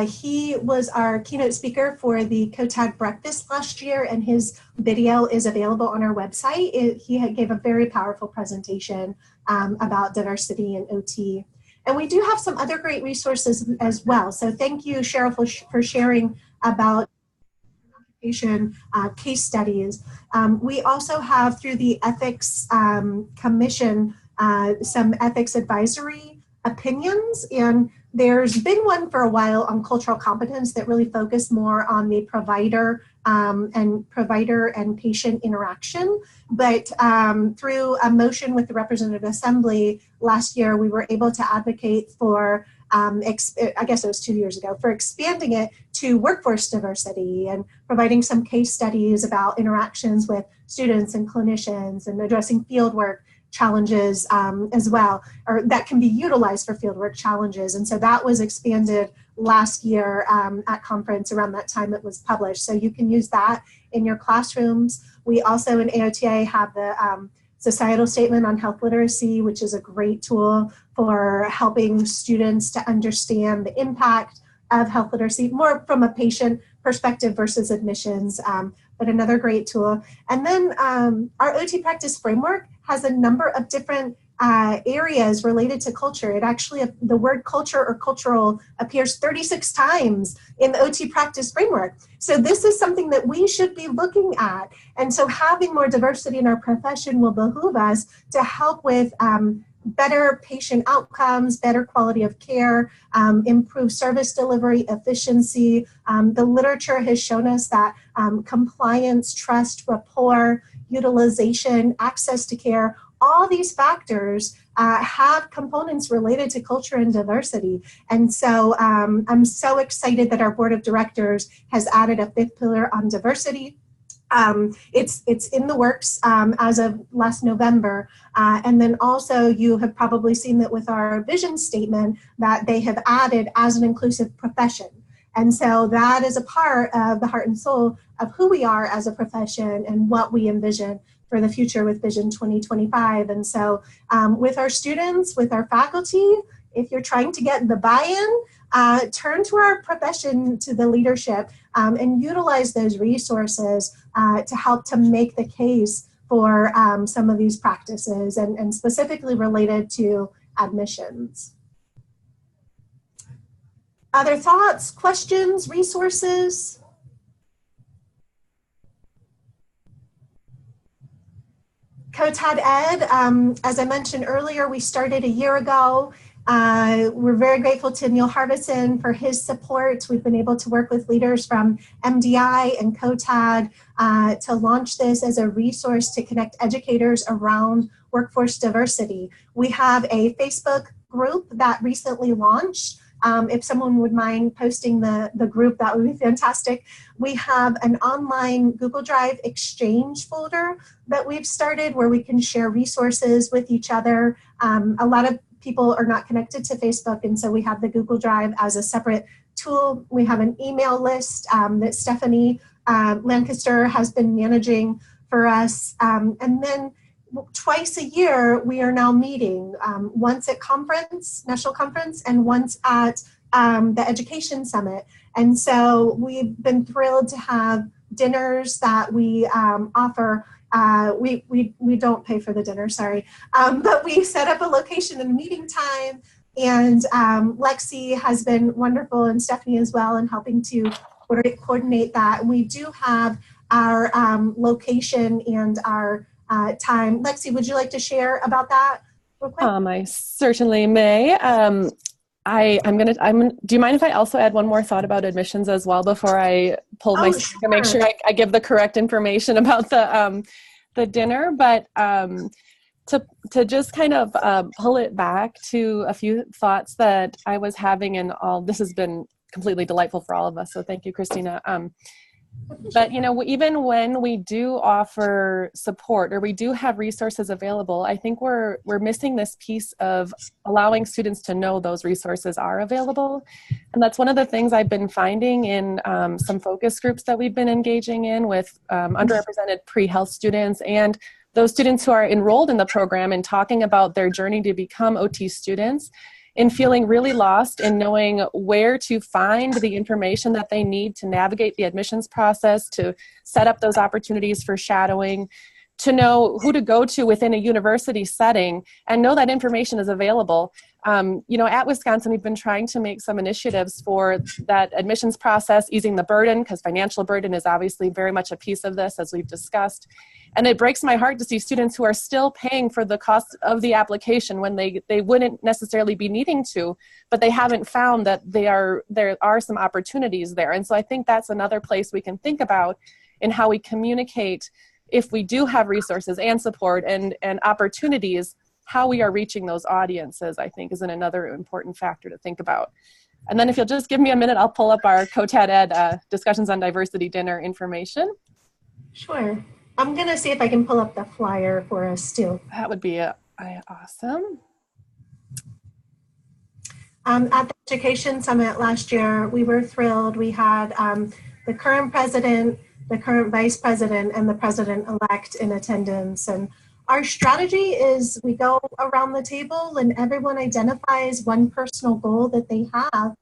He was our keynote speaker for the COTAD breakfast last year, and his video is available on our website. He gave a very powerful presentation about diversity and OT. And we do have some other great resources as well. So thank you, Cheryl, for sharing about case studies. We also have, through the Ethics Commission, some ethics advisory opinions, and there's been one for a while on cultural competence that really focused more on the provider and patient interaction. But through a motion with the Representative Assembly last year, we were able to advocate for, I guess it was 2 years ago, for expanding it to workforce diversity and providing some case studies about interactions with students and clinicians and addressing fieldwork challenges as well, or that can be utilized for fieldwork challenges. And so that was expanded last year at conference around that time it was published. So you can use that in your classrooms. We also in AOTA have the Societal Statement on Health Literacy, which is a great tool for helping students to understand the impact of health literacy, more from a patient perspective versus admissions, but another great tool. And then our OT practice framework has a number of different areas related to culture. It actually, the word culture or cultural appears 36 times in the OT practice framework. So this is something that we should be looking at. And so having more diversity in our profession will behoove us to help with better patient outcomes, better quality of care, improved service delivery, efficiency. The literature has shown us that compliance, trust, rapport, utilization, access to care, all these factors have components related to culture and diversity. And so I'm so excited that our board of directors has added a 5th pillar on diversity. It's in the works as of last November. And then also you have probably seen that with our vision statement that they have added as an inclusive profession. And so that is a part of the heart and soul of who we are as a profession and what we envision for the future with Vision 2025. And so with our students, with our faculty, if you're trying to get the buy-in, turn to our profession, to the leadership, and utilize those resources to help to make the case for some of these practices and specifically related to admissions. Other thoughts, questions, resources? COTAD Ed, as I mentioned earlier, we started a year ago. We're very grateful to Neil Harbison for his support. We've been able to work with leaders from MDI and COTAD to launch this as a resource to connect educators around workforce diversity. We have a Facebook group that recently launched. If someone would mind posting the group, that would be fantastic. We have an online Google Drive exchange folder that we've started where we can share resources with each other. A lot of people are not connected to Facebook, and so we have the Google Drive as a separate tool. We have an email list that Stephanie Lancaster has been managing for us. And then twice a year, we are now meeting, once at conference, national conference, and once at the Education Summit. And so we've been thrilled to have dinners that we offer. We don't pay for the dinner, sorry. But we set up a location and a meeting time, and Lexi has been wonderful, and Stephanie as well, in helping to coordinate that. And we do have our location and our time. Lexi, would you like to share about that real quick? I certainly may. Do you mind if I also add one more thought about admissions as well before I pull my Sure. to make sure I give the correct information about the dinner? But to just kind of pull it back to a few thoughts that I was having, and all this has been completely delightful for all of us. So thank you, Christina. But, you know, even when we do offer support or we do have resources available, I think we're missing this piece of allowing students to know those resources are available. And that's one of the things I've been finding in some focus groups that we've been engaging in with underrepresented pre-health students and those students who are enrolled in the program and talking about their journey to become OT students, in feeling really lost in knowing where to find the information that they need to navigate the admissions process, to set up those opportunities for shadowing, to know who to go to within a university setting and know that information is available. You know, at Wisconsin, we've been trying to make some initiatives for that admissions process, easing the burden, because financial burden is obviously very much a piece of this, as we've discussed. And it breaks my heart to see students who are still paying for the cost of the application when they wouldn't necessarily be needing to, but they haven't found that there are some opportunities there. And so I think that's another place we can think about in how we communicate if we do have resources and support and opportunities, how we are reaching those audiences, I think, is another important factor to think about. And then if you'll just give me a minute, I'll pull up our COTAD Ed Discussions on Diversity dinner information. Sure. I'm going to see if I can pull up the flyer for us too. That would be awesome. At the Education Summit last year, we were thrilled. We had the current president, the current vice president, and the president-elect in attendance. And our strategy is we go around the table and everyone identifies one personal goal that they have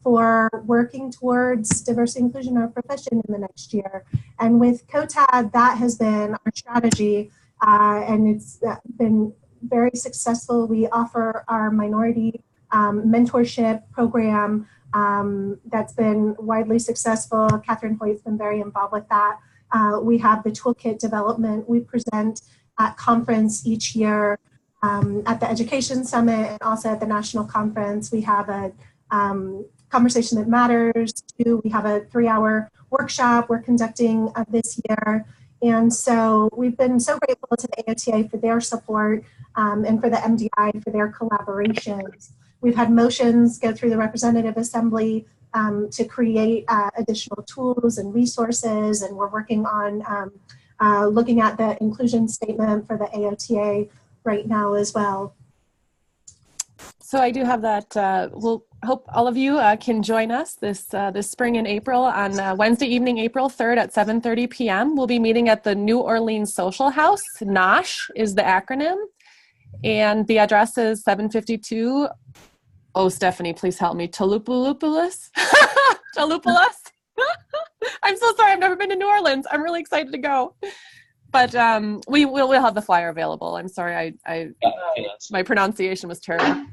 for working towards diversity and inclusion in our profession in the next year. And with COTAD, that has been our strategy, and it's been very successful. We offer our minority mentorship program that's been widely successful. Catherine Hoyt's been very involved with that. We have the toolkit development. We present at conference each year at the Education Summit and also at the National Conference. We have a Conversation That Matters too. We have a 3-hour workshop we're conducting this year. And so we've been so grateful to the AOTA for their support and for the MDI for their collaborations. We've had motions go through the Representative Assembly to create additional tools and resources, and we're working on looking at the inclusion statement for the AOTA right now as well. So I do have that. We'll hope all of you can join us this spring in April on Wednesday evening, April 3rd at 7:30 p.m. We'll be meeting at the New Orleans Social House. NOSH is the acronym. And the address is 752. Oh, Stephanie, please help me. Taloupoulos? Taloupoulos? I'm so sorry. I've never been to New Orleans. I'm really excited to go. But we'll have the flyer available. I'm sorry. My pronunciation was terrible.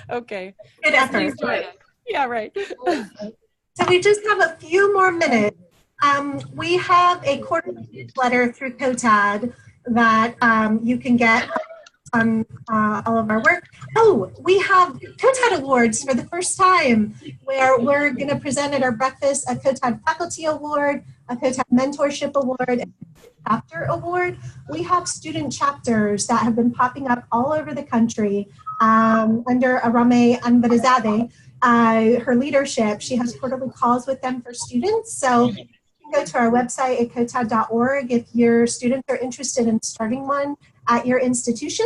Okay. Good effort. Please join us. Yeah, right. So we just have a few more minutes. We have a quarterly newsletter through COTAD that you can get on all of our work. Oh, we have COTAD Awards for the first time, where we're going to present at our breakfast a COTAD Faculty Award, a COTAD Mentorship Award, and a Chapter Award. We have student chapters that have been popping up all over the country under Arame Anvarizadeh, her leadership. She has quarterly calls with them for students. So go to our website at cotad.org if your students are interested in starting one at your institution.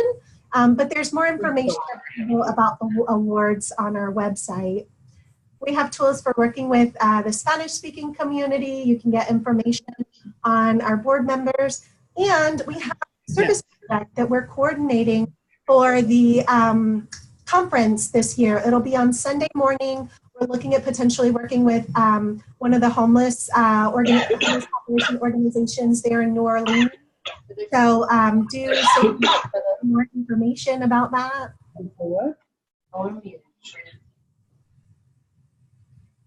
But there's more information about the awards on our website. We have tools for working with the Spanish-speaking community. You can get information on our board members. And we have a service project that we're coordinating for the conference this year. It'll be on Sunday morning. We're looking at potentially working with one of the homeless organizations there in New Orleans. So do some more information about that.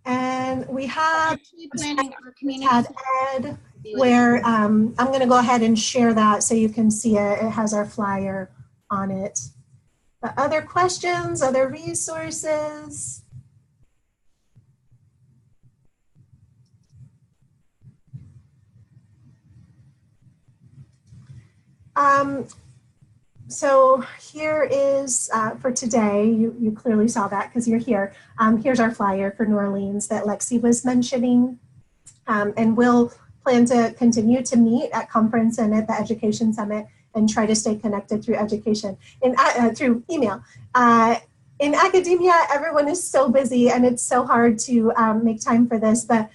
And we have COTAUT Ed, where I'm going to go ahead and share that so you can see it. It has our flyer on it. But other questions, other resources? So here is, for today, you clearly saw that because you're here. Here's our flyer for New Orleans that Lexi was mentioning. And we'll plan to continue to meet at conference and at the Education Summit and try to stay connected through education, through email. In academia, everyone is so busy and it's so hard to make time for this, but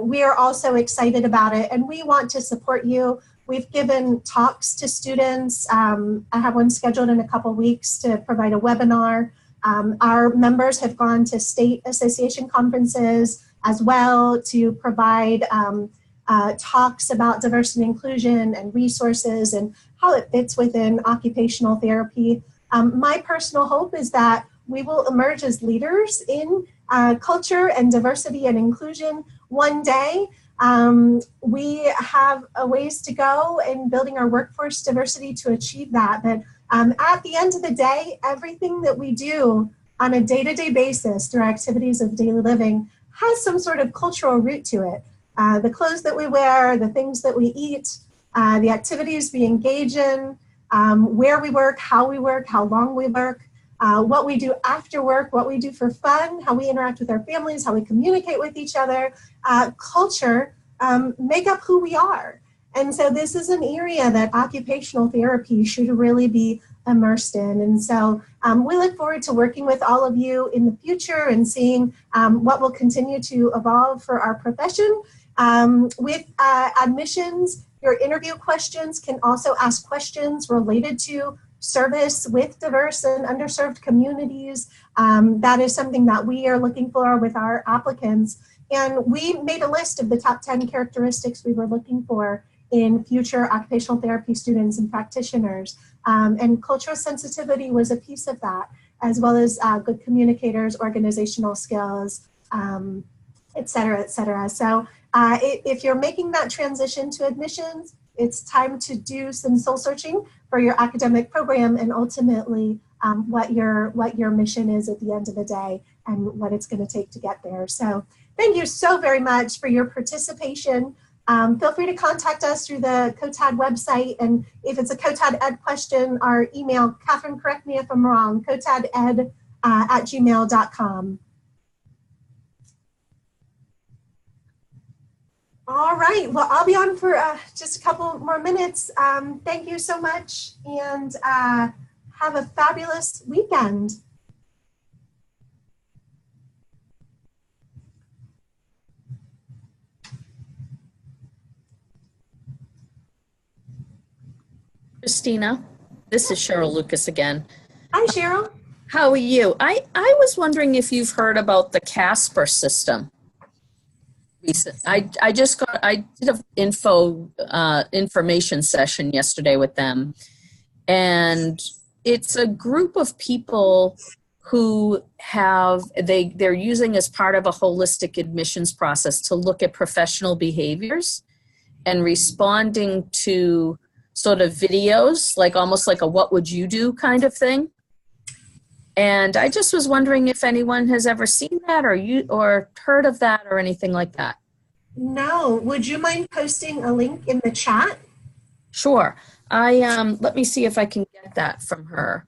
we are also excited about it and we want to support you. We've given talks to students. I have one scheduled in a couple weeks to provide a webinar. Our members have gone to state association conferences as well to provide talks about diversity and inclusion and resources and how it fits within occupational therapy. My personal hope is that we will emerge as leaders in culture and diversity and inclusion one day. We have a ways to go in building our workforce diversity to achieve that. But at the end of the day, everything that we do on a day-to-day basis through our activities of daily living has some sort of cultural root to it. The clothes that we wear, the things that we eat, the activities we engage in, where we work, how long we work, what we do after work, what we do for fun, how we interact with our families, how we communicate with each other. Culture make up who we are. And so this is an area that occupational therapy should really be immersed in. And so we look forward to working with all of you in the future and seeing what will continue to evolve for our profession. With admissions, your interview questions can also ask questions related to service with diverse and underserved communities. That is something that we are looking for with our applicants. And we made a list of the top 10 characteristics we were looking for in future occupational therapy students and practitioners. And cultural sensitivity was a piece of that, as well as good communicators, organizational skills, et cetera, et cetera. So if you're making that transition to admissions, it's time to do some soul searching for your academic program and ultimately what your mission is at the end of the day and what it's going to take to get there. So thank you so very much for your participation. Feel free to contact us through the COTAD website. And if it's a COTAD Ed question, our email, Catherine, correct me if I'm wrong, cotaded@gmail.com. All right. Well, I'll be on for just a couple more minutes. Thank you so much, and have a fabulous weekend. Christina, this is Cheryl Lucas again. Hi, Cheryl. How are you? I was wondering if you've heard about the Casper system. I did an information session yesterday with them, and it's a group of people who they're using as part of a holistic admissions process to look at professional behaviors and responding to sort of videos, like almost like a what would you do kind of thing. And I just was wondering if anyone has ever seen that or heard of that or anything like that. No. Would you mind posting a link in the chat? Sure. Let me see if I can get that from her.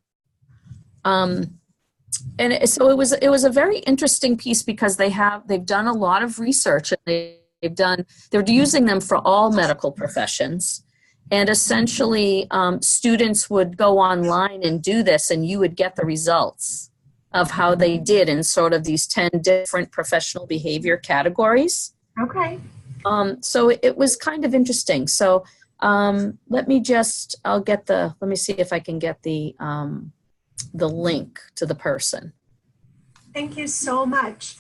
So it was a very interesting piece because they've done a lot of research, and they're using them for all medical professions. And essentially, students would go online and do this, and you would get the results of how they did in sort of these 10 different professional behavior categories. Okay. So it was kind of interesting. So let me see if I can get the link to the person. Thank you so much.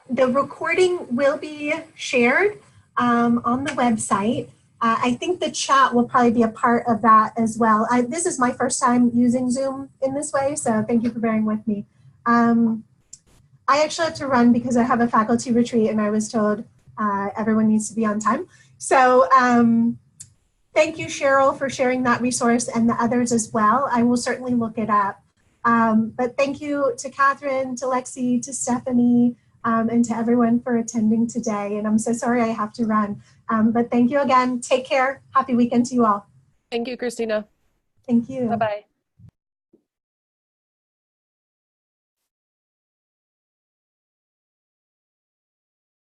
The recording will be shared on the website. I think the chat will probably be a part of that as well. This is my first time using Zoom in this way, so thank you for bearing with me. I actually have to run because I have a faculty retreat, and I was told everyone needs to be on time. So thank you, Cheryl, for sharing that resource and the others as well. I will certainly look it up. But thank you to Catherine, to Lexi, to Stephanie, and to everyone for attending today. And I'm so sorry I have to run. But thank you again. Take care. Happy weekend to you all. Thank you, Christina. Thank you. Bye-bye.